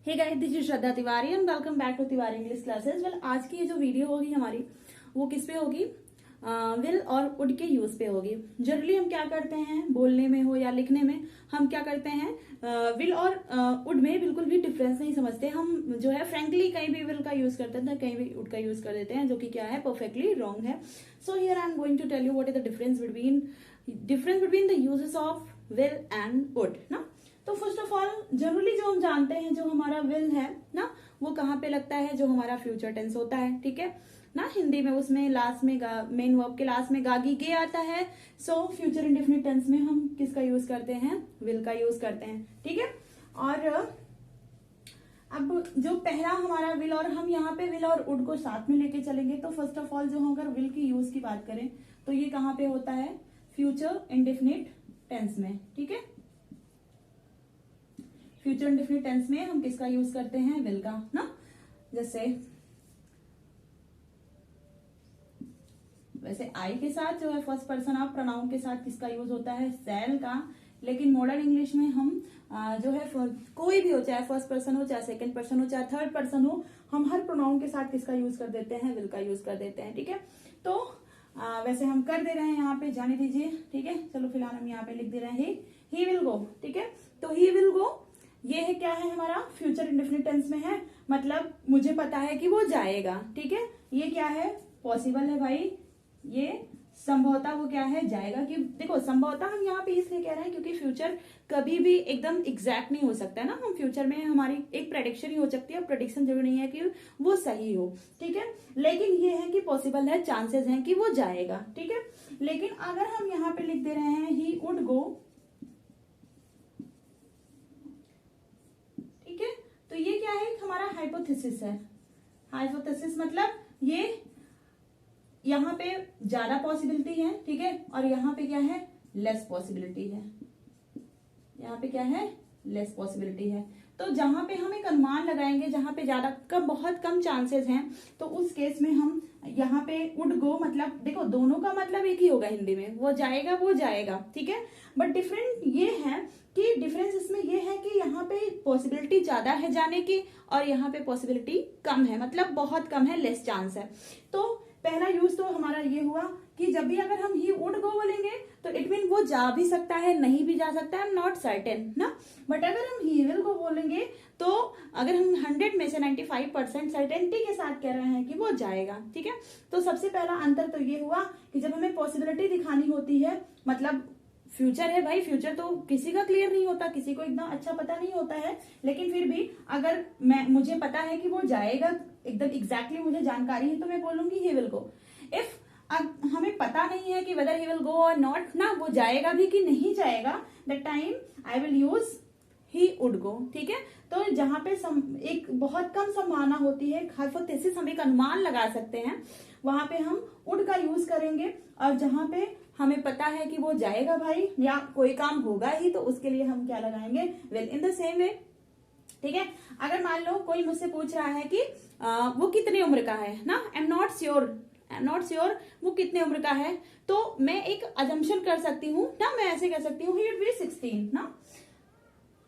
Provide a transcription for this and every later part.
Hey guys, this is Shraddha Tiwari and welcome back to Tiwari English classes. Well, आज की ये जो वीडियो होगी हमारी वो किस पे होगी? विल और वुड के यूज पे होगी। जनरली हम क्या करते हैं, बोलने में हो या लिखने में, हम क्या करते हैं, विल और वुड में बिल्कुल भी डिफरेंस नहीं समझते। हम जो है फ्रेंकली कहीं भी विल का यूज करते हैं, कहीं भी वुड का यूज कर देते हैं, जो कि क्या है, परफेक्टली रॉन्ग है। So here I am going to tell you what is the difference between the uses of will and would ना। तो फर्स्ट ऑफ ऑल, जनरली जो हम जानते हैं, जो हमारा विल है ना, वो कहाँ पे लगता है? जो हमारा फ्यूचर टेंस होता है, ठीक है ना। हिंदी में उसमें लास्ट में मेन वर्ब के लास्ट में गागी गे आता है। सो फ्यूचर इंडेफिनिट टेंस में हम किसका यूज करते हैं? विल का यूज करते हैं, ठीक है। और अब जो पहला हमारा विल, और हम यहाँ पे विल और वुड को साथ में लेके चलेंगे। तो फर्स्ट ऑफ ऑल, जो हम अगर विल की यूज की बात करें तो ये कहाँ पे होता है? फ्यूचर इंडेफिनिट टेंस में, ठीक है। फ्यूचर इंडेफिनिट टेंस में हम किसका यूज करते हैं? विल का ना। जैसे वैसे आई के साथ जो है फर्स्ट पर्सन ऑफ प्रोनाउन के साथ किसका यूज होता है? शैल का। लेकिन मॉडर्न इंग्लिश में हम जो है कोई भी हो, चाहे फर्स्ट पर्सन हो, चाहे सेकंड पर्सन हो, चाहे थर्ड पर्सन हो, हम हर प्रोनाउन के साथ किसका यूज कर देते हैं? विल का यूज कर देते हैं, ठीक है। तो वैसे हम कर दे रहे हैं, यहाँ पे जाने दीजिए, ठीक है। चलो फिलहाल हम यहाँ पे लिख दे रहे हैं ही विल गो, ठीक है। तो ही विल गो ये है, क्या है हमारा? फ्यूचर इंडेफिनिट टेंस में है, मतलब मुझे पता है कि वो जाएगा, ठीक है। ये क्या है? पॉसिबल है भाई। ये संभवतः वो क्या है? जाएगा। कि देखो, संभवतः हम यहाँ पे इसलिए कह रहे हैं क्योंकि फ्यूचर कभी भी एकदम एग्जैक्ट नहीं हो सकता है ना। हम फ्यूचर में हमारी एक प्रेडिक्शन ही हो सकती है, प्रेडिक्शन जरूरी नहीं है कि वो सही हो, ठीक है। लेकिन ये है कि पॉसिबल है, चांसेस हैं कि वो जाएगा, ठीक है। लेकिन अगर हम यहाँ पे लिख दे रहे हैं ही वुड गो, ठीक है, तो ये क्या है? हमारा हाइपोथेसिस है। हाइपोथेसिस मतलब ये यहाँ पे ज्यादा पॉसिबिलिटी है, ठीक है, और यहाँ पे क्या है? लेस पॉसिबिलिटी है। यहाँ पे क्या है? लेस पॉसिबिलिटी है। तो जहां पे हम एक अनुमान लगाएंगे, जहां पे ज्यादा कम, बहुत कम चांसेस हैं, तो उस केस में हम यहाँ पे वुड गो, मतलब देखो दोनों का मतलब एक ही होगा हिंदी में, वो जाएगा, ठीक है। बट डिफरेंट ये है कि डिफरेंस इसमें ये है कि यहाँ पे पॉसिबिलिटी ज्यादा है जाने की, और यहाँ पे पॉसिबिलिटी कम है, मतलब बहुत कम है, लेस चांस है। तो पहला यूज तो हमारा ये हुआ कि जब भी अगर हम ही वुड गो बोलेंगे तो इट मीन वो जा भी सकता है, नहीं भी जा सकता है, नॉट सर्टेन ना। बट अगर हम ही विल गो बोलेंगे तो अगर हम 100 में से 95% सर्टेनिटी के साथ कह रहे हैं कि वो जाएगा, ठीक है। तो सबसे पहला अंतर तो ये हुआ कि जब हमें पॉसिबिलिटी दिखानी होती है, मतलब फ्यूचर है भाई, फ्यूचर तो किसी का क्लियर नहीं होता, किसी को एकदम अच्छा पता नहीं होता है, लेकिन फिर भी अगर मुझे पता है कि वो जाएगा, एकदम एग्जैक्टली मुझे जानकारी है, तो मैं बोलूंगी ही विल गो। इफ हमें पता नहीं है कि वेदर ही विल गो और नॉट ना, वो जाएगा भी कि नहीं जाएगा, that time I will use he would go, ठीक है। तो जहां पे एक बहुत कम संभावना होती है, हाइपोथेसिस हम एक अनुमान लगा सकते हैं, वहां पे हम वुड का यूज करेंगे। और जहां पे हमें पता है कि वो जाएगा भाई, या कोई काम होगा ही, तो उसके लिए हम क्या लगाएंगे? Will. In the same way, ठीक है। अगर मान लो कोई मुझसे पूछ रहा है कि वो कितने उम्र का है ना, आई एम नॉट श्योर वो कितने उम्र का है, तो मैं एक अजम्पशन कर सकती हूँ ना, मैं ऐसे कह सकती हूँ ही वुड बी 16 ना,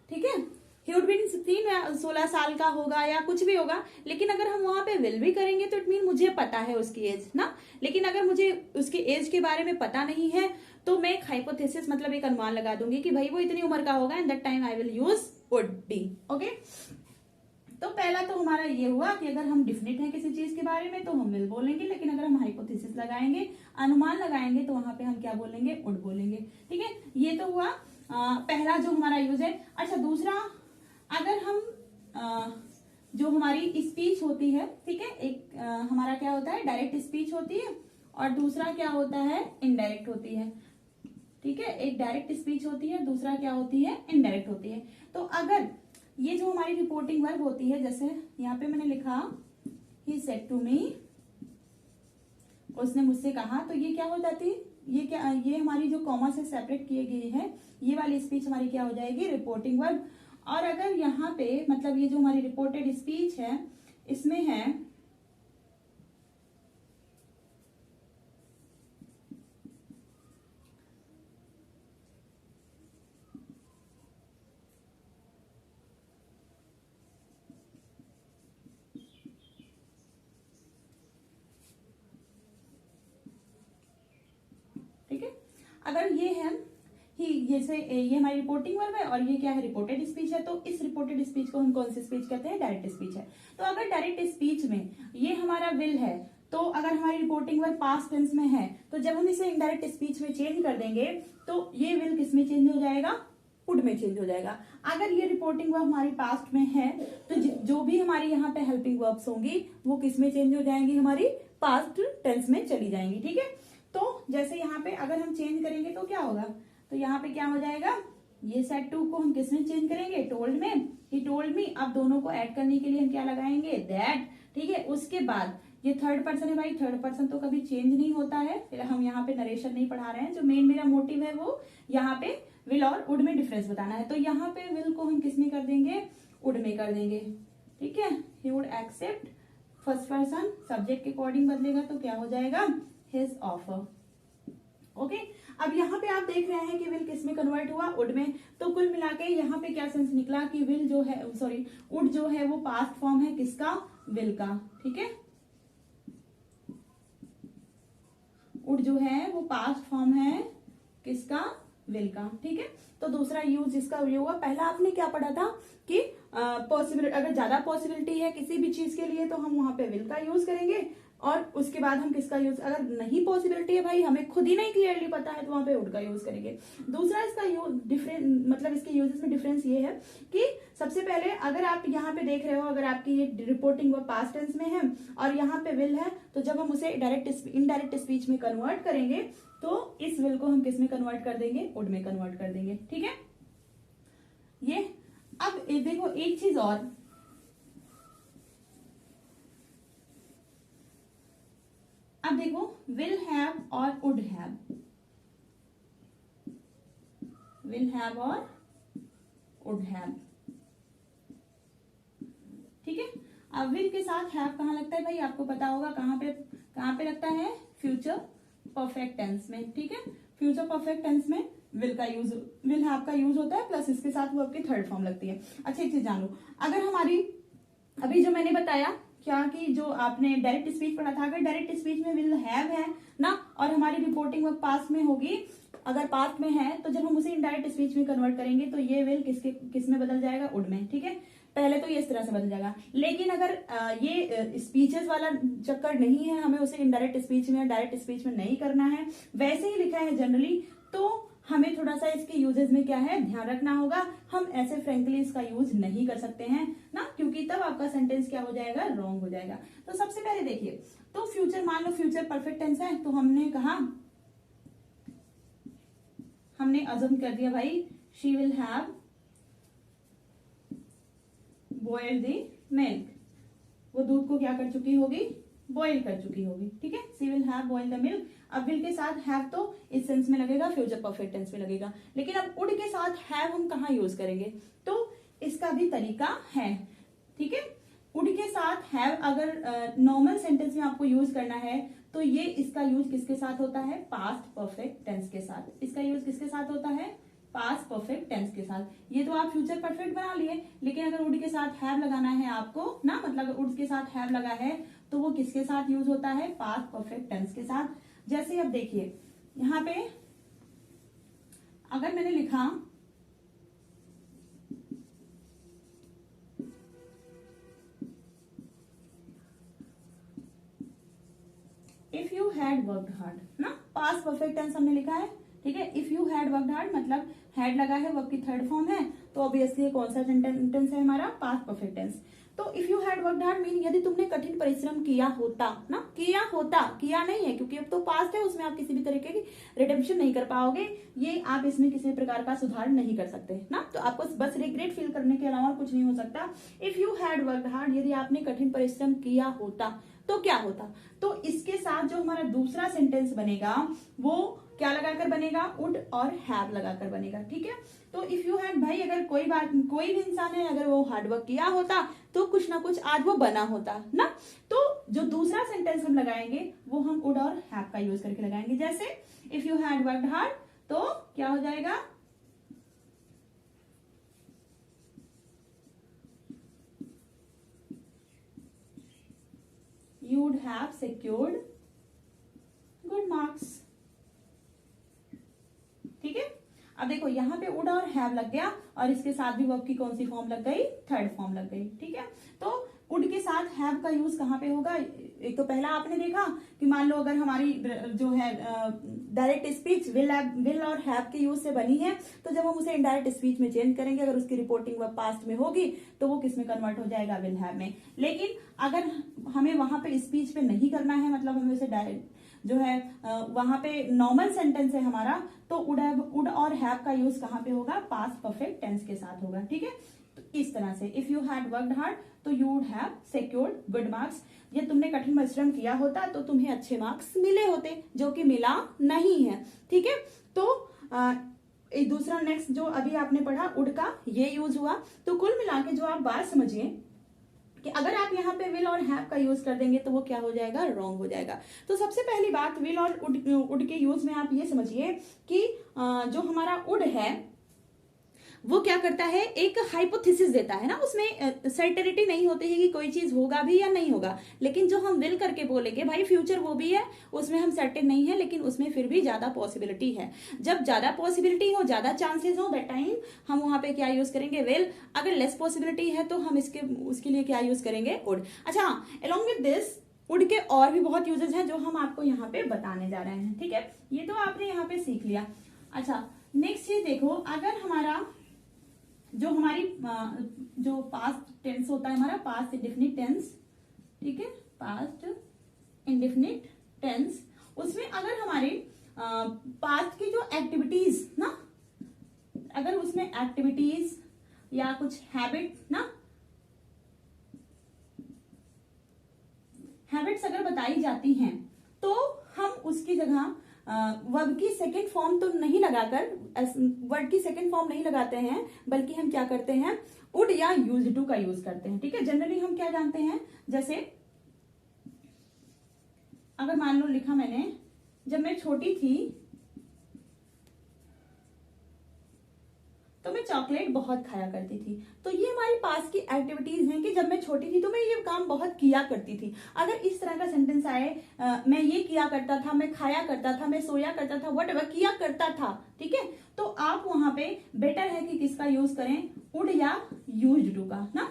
ठीक है। ही वुड बी 16, 16 साल का होगा या कुछ भी होगा। लेकिन अगर हम वहां पे विल भी करेंगे तो इट मीन मुझे पता है उसकी एज ना। लेकिन अगर मुझे उसकी एज के बारे में पता नहीं है, तो मैं एक हाइपोथेसिस, मतलब एक अनुमान लगा दूंगी कि भाई वो इतनी उम्र का होगा, and that time I will use would be, okay. तो पहला तो हमारा ये हुआ कि अगर हम डिफिनिट है किसी चीज के बारे में तो हम विल बोलेंगे, लेकिन अगर हम हाइपोथेसिस लगाएंगे, अनुमान लगाएंगे, तो वहां पे हम क्या बोलेंगे? वुड बोलेंगे, ठीक है। ये तो हुआ पहला जो हमारा यूज है। अच्छा, दूसरा, अगर हम जो हमारी स्पीच होती है, ठीक है, एक हमारा क्या होता है? डायरेक्ट स्पीच होती है, और दूसरा क्या होता है? इनडायरेक्ट होती है, ठीक है। एक डायरेक्ट स्पीच होती है, दूसरा क्या होती है? इनडायरेक्ट होती है। तो अगर ये जो हमारी रिपोर्टिंग वर्ब होती है, जैसे यहाँ पे मैंने लिखा ही सेड टू मी, उसने मुझसे कहा, तो ये क्या हो जाती? ये क्या, ये हमारी जो कॉमा से सेपरेट किए गई है, ये वाली स्पीच हमारी क्या हो जाएगी? Reporting verb. और अगर यहाँ पे, मतलब ये जो हमारी रिपोर्टेड स्पीच है, इसमें है अगर ये है ही, जैसे ये हमारी रिपोर्टिंग वर्ब है और ये क्या है, रिपोर्टेड स्पीच है, तो इस रिपोर्टेड स्पीच को हम कौन सी स्पीच कहते हैं, डायरेक्ट स्पीच है। तो अगर डायरेक्ट स्पीच में ये हमारा विल है, तो अगर हमारी रिपोर्टिंग वर्ब पास्ट टेंस में है, तो जब हम इसे इनडायरेक्ट स्पीच में चेंज कर देंगे तो ये विल किस में चेंज हो जाएगा, वुड में चेंज हो जाएगा। अगर ये रिपोर्टिंग वर्ब हमारी पास्ट में है तो जो भी हमारी यहाँ पे हेल्पिंग वर्ब्स होंगी वो किस में चेंज हो जाएंगी, हमारी पास्ट टेंस में चली जाएंगी। ठीक है, तो जैसे यहाँ पे अगर हम चेंज करेंगे तो क्या होगा, तो यहाँ पे क्या हो जाएगा, ये सेड टू को हम किस में चेंज करेंगे, टोल्ड में, ही टोल्ड मी। अब दोनों को ऐड करने के लिए हम क्या लगाएंगे, दैट। ठीक है, उसके बाद ये थर्ड पर्सन है भाई, थर्ड पर्सन तो कभी चेंज नहीं होता है, हम यहाँ पे नरेशन नहीं पढ़ा रहे हैं, जो मेन मेरा मोटिव है वो यहाँ पे विल और वुड में डिफरेंस बताना है। तो यहाँ पे विल को हम किस में कर देंगे, वुड में कर देंगे। ठीक है, he would accept, first person subject के अकॉर्डिंग बदलेगा तो क्या हो जाएगा, हिज ऑफर। ओके, अब यहाँ पे आप देख रहे हैं कि विल किस में कन्वर्ट हुआ, वुड में। तो कुल मिला के यहाँ पे क्या सेंस निकला कि विल जो है, सॉरी वुड जो है वो पास्ट फॉर्म है किसका, विल का। ठीक है, वुड जो है वो पास्ट फॉर्म है किसका, विल का। ठीक है, तो दूसरा यूज जिसका ये हुआ, पहला आपने क्या पढ़ा था कि पॉसिबिलिटी, अगर ज्यादा पॉसिबिलिटी है किसी भी चीज के लिए तो हम वहां पे विल का यूज करेंगे, और उसके बाद हम किसका यूज, अगर नहीं पॉसिबिलिटी है भाई, हमें खुद ही नहीं क्लियरली पता है, तो वहां पे वुड का यूज करेंगे। दूसरा इसका डिफरेंस, मतलब इसके यूजेस में डिफरेंस ये है कि सबसे पहले अगर आप यहाँ पे देख रहे हो, अगर आपकी ये रिपोर्टिंग वो पास्ट टेंस में है और यहाँ पे विल है, तो जब हम उसे डायरेक्ट इनडायरेक्ट स्पीच में कन्वर्ट करेंगे तो इस विल को हम किस में कन्वर्ट कर देंगे, वुड में कन्वर्ट कर देंगे। ठीक है, ये अब देखो एक चीज और, अब देखो विल हैव और वुड हैव, विल हैव और वुड हैव। ठीक है, अब विल के साथ हैव कहाँ लगता है भाई, आपको पता होगा कहाँ पे लगता है, फ्यूचर परफेक्ट टेंस में। ठीक है, फ्यूचर परफेक्ट टेंस में विल का यूज, विल हैव का यूज होता है, प्लस इसके साथ वो आपकी थर्ड फॉर्म लगती है। अच्छा एक चीज जान लो, अगर हमारी अभी जो मैंने बताया क्या कि जो आपने डायरेक्ट स्पीच पढ़ा था, अगर डायरेक्ट स्पीच में विल हैव है ना और हमारी रिपोर्टिंग वर्ब पास्ट में होगी, अगर पास्ट में है तो जब हम उसे इनडायरेक्ट स्पीच में कन्वर्ट करेंगे तो ये विल किस में बदल जाएगा, वुड में। ठीक है, पहले तो ये इस तरह से बदल जाएगा, लेकिन अगर ये स्पीचेस वाला चक्कर नहीं है, हमें उसे इनडायरेक्ट स्पीच में डायरेक्ट स्पीच में नहीं करना है, वैसे ही लिखा है जनरली, तो हमें थोड़ा सा इसके यूजेस में क्या है ध्यान रखना होगा। हम ऐसे फ्रेंकली इसका यूज नहीं कर सकते हैं ना, क्योंकि तब आपका सेंटेंस क्या हो जाएगा, रॉन्ग हो जाएगा। तो सबसे पहले देखिए, तो फ्यूचर, मान लो फ्यूचर परफेक्ट टेंस है, तो हमने कहा, हमने अज़म कर दिया भाई, she will have boiled the milk, वो दूध को क्या कर चुकी होगी, बॉइल कर चुकी होगी। ठीक है, she will have boiled the milk. अब विल के साथ हैव तो इस सेंस में लगेगा, फ्यूचर परफेक्ट टेंस में लगेगा, लेकिन अब वुड के साथ हैव हम कहाँ यूज करेंगे, तो इसका भी तरीका है। ठीक है, वुड के साथ हैव अगर नॉर्मल सेंटेंस में आपको यूज करना है तो ये इसका यूज किसके साथ होता है, पास्ट परफेक्ट टेंस के साथ। इसका यूज किसके साथ होता है, पास्ट परफेक्ट टेंस के साथ। ये तो आप फ्यूचर परफेक्ट बना लिए, लेकिन अगर वुड के साथ हैव लगाना है आपको ना, मतलब अगर वुड के साथ हैव लगा है तो वो किसके साथ यूज होता है, पास्ट परफेक्ट टेंस के साथ। जैसे अब देखिए यहां पे अगर मैंने लिखा if you had worked hard ना, पास्ट परफेक्ट टेंस हमने लिखा है। ठीक है, if you had worked hard मतलब हैड लगा है, वर्क की थर्ड फॉर्म है, तो ऑब्वियसली कौन सा सेंटेंस है हमारा, पास्ट परफेक्ट टेंस। तो if you had worked hard mean यदि तुमने कठिन परिश्रम किया होता ना, किया होता, किया नहीं है क्योंकि अब तो पास्ट है, उसमें आप किसी भी तरीके की रिडेम्पशन नहीं कर पाओगे, ये आप इसमें किसी प्रकार का सुधार नहीं कर सकते ना, तो आपको बस रिग्रेट फील करने के अलावा कुछ नहीं हो सकता। If you had worked hard, यदि आपने कठिन परिश्रम किया होता तो क्या होता, तो इसके साथ जो हमारा दूसरा सेंटेंस बनेगा वो क्या लगाकर बनेगा, वुड और हैव लगाकर बनेगा। ठीक है, तो इफ यू हैड भाई, अगर कोई भी इंसान है अगर वो हार्डवर्क किया होता तो कुछ ना कुछ आज वो बना होता ना, तो जो दूसरा सेंटेंस हम लगाएंगे वो हम वुड और हैव का यूज करके लगाएंगे। जैसे if you had worked hard तो क्या हो जाएगा, you would have secured good marks। अब देखो यहाँ पे वुड और हैव लग गया और इसके साथ भी वर्ब की कौन सी फॉर्म लग गई, थर्ड फॉर्म लग गई, ठीक है। तो वुड के साथ हैव का यूज कहाँ पे होगा, एक तो पहला आपने देखा कि मान लो अगर हमारी जो है डायरेक्ट स्पीच विल और हैव के यूज से बनी है, तो जब हम उसे इनडायरेक्ट स्पीच में चेंज करेंगे, अगर उसकी रिपोर्टिंग वर्ब पास्ट में होगी तो वो किस में कन्वर्ट हो जाएगा, विल हैव में। लेकिन अगर हमें वहां पे स्पीच पे नहीं करना है, मतलब हमें उसे डायरेक्ट जो है वहां पे नॉर्मल सेंटेंस है हमारा, तो वुड और हैव का यूज कहाँ पे होगा, पास्ट परफेक्ट टेंस के साथ होगा, ठीक है। तो इस तरह से if you had worked hard तो you would have secured good marks. ये तुमने कठिन परिश्रम किया होता तो तुम्हें अच्छे मार्क्स मिले होते, जो कि मिला नहीं है, ठीक है। तो दूसरा नेक्स्ट जो अभी आपने पढ़ा वुड का ये यूज हुआ। तो कुल मिला के जो आप बात समझिए कि अगर आप यहाँ पे विल और हैव का यूज कर देंगे तो वो क्या हो जाएगा, रॉन्ग हो जाएगा। तो सबसे पहली बात विल और वुड के यूज में आप ये समझिए कि जो हमारा वुड है वो क्या करता है, एक हाइपोथेसिस देता है ना, उसमें सर्टेनिटी नहीं होती है कि कोई चीज होगा भी या नहीं होगा। लेकिन जो हम विल करके बोलेंगे भाई फ्यूचर वो भी है, उसमें हम सर्टेन नहीं है, लेकिन उसमें फिर भी ज्यादा पॉसिबिलिटी है। जब ज्यादा पॉसिबिलिटी हो, ज्यादा चांसेस हो, दैट टाइम हम वहां पे क्या यूज करेंगे, विल। अगर लेस पॉसिबिलिटी है तो हम उसके लिए क्या यूज करेंगे, वुड। अच्छा, अलोंग विद दिस वुड के और भी बहुत यूजेस हैं जो हम आपको यहाँ पे बताने जा रहे हैं, ठीक है। ये तो आपने यहाँ पे सीख लिया। अच्छा, नेक्स्ट चीज देखो, अगर हमारा जो हमारी जो पास्ट टेंस होता है हमारा, पास्ट इंडेफिनिट टेंस, ठीक है, पास्ट इंडेफिनिट टेंस, उसमें अगर हमारे पास्ट की जो एक्टिविटीज ना, अगर उसमें एक्टिविटीज या कुछ हैबिट ना, हैबिट्स अगर बताई जाती हैं तो हम उसकी जगह वर्ब की सेकेंड फॉर्म तो नहीं लगाकर, वर्ड की सेकेंड फॉर्म नहीं लगाते हैं, बल्कि हम क्या करते हैं, वुड या यूज्ड टू का यूज करते हैं, ठीक है। जनरली हम क्या जानते हैं, जैसे अगर मान लो लिखा मैंने, जब मैं छोटी थी तो मैं चॉकलेट बहुत खाया करती थी। तो ये हमारी पास की एक्टिविटीज हैं कि जब मैं छोटी थी तो मैं ये काम बहुत किया करती थी। अगर इस तरह का सेंटेंस आए, मैं ये किया करता था, मैं खाया करता था, मैं सोया करता था, व्हाटएवर किया करता था, ठीक है, तो आप वहां पे बेटर है कि किसका यूज करें, वुड या यूज्ड टू का ना।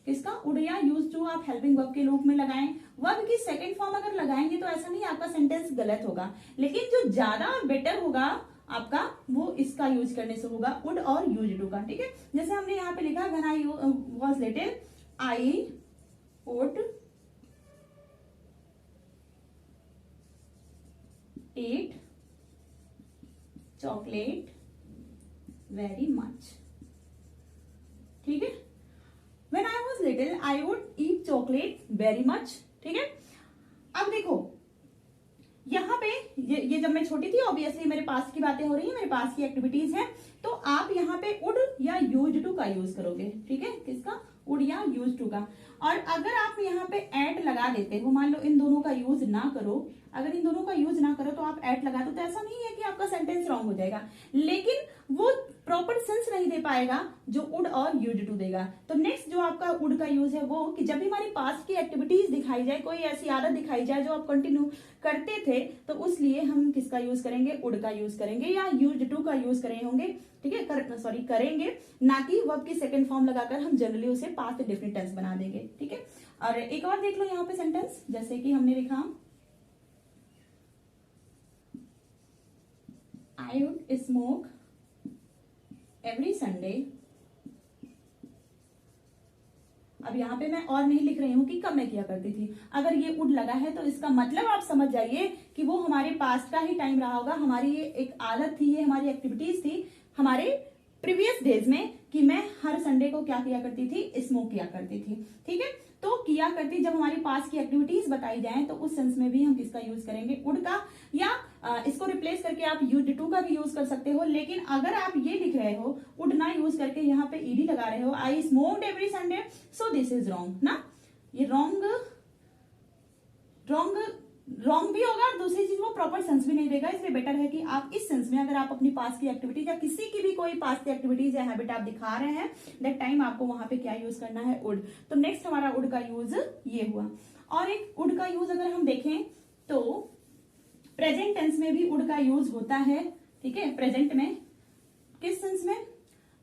किसका, वुड या यूज्ड टू आप हेल्पिंग वर्ब के रूप में लगाएं। वर्ब की सेकेंड फॉर्म अगर लगाएंगे तो ऐसा नहीं आपका सेंटेंस गलत होगा, लेकिन जो ज्यादा बेटर होगा आपका वो इसका यूज करने से होगा, वुड और यूज्ड टू का, ठीक है। जैसे हमने यहाँ पे लिखा, when I was little I would eat chocolate very much, ठीक है। When I was little I would eat chocolate very much, ठीक है। अब देखो यहाँ पे ये जब मैं छोटी थी, ऑब्वियसली मेरे पास की बातें हो रही है, मेरे पास की एक्टिविटीज हैं, तो आप यहाँ पे वुड या यूज्ड टू का यूज करोगे, ठीक है। किसका, वुड या यूज्ड टू का। और अगर आप यहाँ पे एट लगा देते हो, मान लो इन दोनों का यूज ना करो, अगर इन दोनों का यूज ना करो तो आप एट लगा दो, तो ऐसा नहीं है कि आपका सेंटेंस रॉन्ग हो जाएगा, लेकिन वो प्रॉपर सेंस नहीं दे पाएगा जो वुड और यूज्ड टू देगा। तो नेक्स्ट जो आपका वुड का यूज है वो कि जब भी हमारी पास्ट की एक्टिविटीज दिखाई जाए, कोई ऐसी आदत दिखाई जाए जो आप कंटिन्यू करते थे, तो उसलिए हम किसका यूज करेंगे, वुड का यूज करेंगे या यूज्ड टू का यूज करे होंगे, ठीक है, करेंगे, ना कि वर्ब की सेकंड फॉर्म लगाकर हम जनरली उसे पास्ट इंडेफिनिट टेंस बना देंगे, ठीक है। और एक और देख लो यहाँ पे सेंटेंस, जैसे कि हमने लिखा, I would smoke every Sunday। अब यहाँ पे मैं और नहीं लिख रही हूं कि कब मैं किया करती थी। अगर ये वुड लगा है तो इसका मतलब आप समझ जाइए कि वो हमारे पास्ट का ही टाइम रहा होगा, हमारी ये एक आदत थी, ये हमारी एक्टिविटीज थी हमारे प्रीवियस डेज में कि मैं हर संडे को क्या किया करती थी, स्मोक किया करती थी, ठीक है। तो किया करती, जब हमारी पास की एक्टिविटीज बताई जाएं तो उस सेंस में भी हम किसका यूज करेंगे, वुड का, या इसको रिप्लेस करके आप यूज्ड टू का भी यूज कर सकते हो। लेकिन अगर आप ये लिख रहे हो वुड ना यूज करके यहाँ पे ईडी लगा रहे हो, I smoked every Sunday, so this is wrong ना, ये रॉन्ग भी होगा और दूसरी चीज वो प्रॉपर सेंस भी नहीं देगा। इसलिए बेटर है कि आप इस सेंस में अगर आप अपनी पास की एक्टिविटीज या किसी की भी कोई पास की एक्टिविटीज या हैबिट आप दिखा रहे हैं, दैट टाइम आपको वहां पे क्या यूज करना है, वुड। तो नेक्स्ट हमारा वुड का यूज ये हुआ। और एक वुड का यूज अगर हम देखें तो प्रेजेंट टेंस में भी वुड का यूज होता है, ठीक है। प्रेजेंट में किस सेंस में?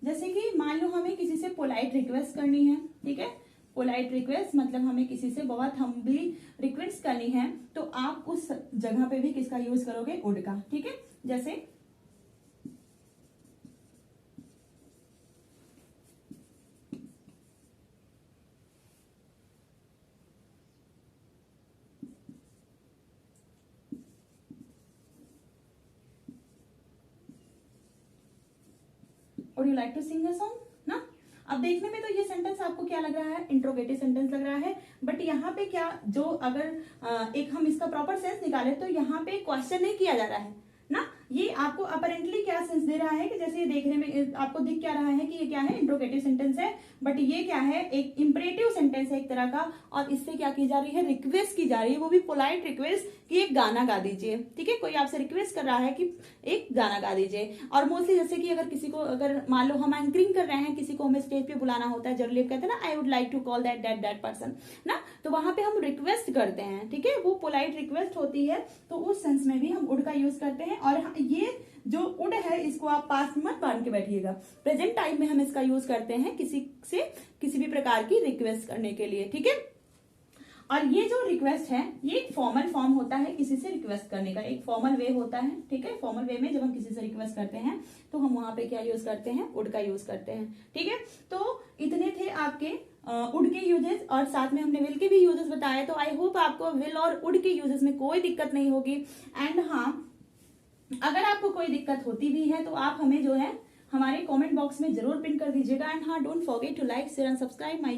जैसे कि मान लो हमें किसी से पोलाइट रिक्वेस्ट करनी है, ठीक है, पोलाइट रिक्वेस्ट मतलब हमें किसी से बहुत हम्बली रिक्वेस्ट करनी है, तो आप उस जगह पे भी किसका यूज करोगे? वुड का, ठीक है। जैसे would you like to sing a song ना। अब देखने में तो ये सेंटेंस आपको क्या लग रहा है? इंट्रोगेटिव सेंटेंस लग रहा है, बट यहाँ पे क्या, जो अगर एक हम इसका प्रॉपर सेंस निकाले तो यहाँ पे क्वेश्चन नहीं किया जा रहा है ना। ये आपको अपरेंटली क्या सेंस दे रहा है कि जैसे ये देखने में आपको दिख क्या रहा है कि ये क्या है? इंट्रोगेटिव सेंटेंस है, बट ये क्या है? एक इंपरेटिव सेंटेंस है एक तरह का, और इससे क्या की जा रही है? रिक्वेस्ट की जा रही है, वो भी पोलाइट रिक्वेस्ट कि एक गाना गा दीजिए, ठीक है। कोई आपसे रिक्वेस्ट कर रहा है कि एक गाना गा दीजिए। और मोस्टली जैसे कि अगर किसी को, अगर मान लो हम एंकरिंग कर रहे हैं, किसी को हमें स्टेज पे बुलाना होता है, जनरली कहते हैं ना I would like to call that person ना, तो वहां पे हम रिक्वेस्ट करते हैं, ठीक है, वो पोलाइट रिक्वेस्ट होती है, तो उस सेंस में भी हम वुड का यूज करते हैं। और ये जो वुड है इसको आप पास्ट मत बांध के बैठिएगा, प्रेजेंट टाइम में हम इसका यूज करते हैं किसी से किसी भी प्रकार की रिक्वेस्ट करने के लिए, ठीक है। और ये जो रिक्वेस्ट है ये एक फॉर्मल फॉर्म होता है किसी से रिक्वेस्ट करने का, एक फॉर्मल वे होता है, ठीक है। फॉर्मल वे में जब हम किसी से रिक्वेस्ट करते हैं तो हम वहां पे क्या यूज करते हैं? वुड का यूज करते हैं, ठीक है। तो इतने थे आपके वुड के यूजेस, और साथ में हमने विल के भी यूजेस बताए। तो आई होप आपको विल और वुड के यूजेस में कोई दिक्कत नहीं होगी। एंड हाँ, अगर आपको कोई दिक्कत होती भी है तो आप हमें जो है हमारे कमेंट बॉक्स में जरूर पिन कर दीजिएगा। एंड हाँ, don't forget to like, share and subscribe my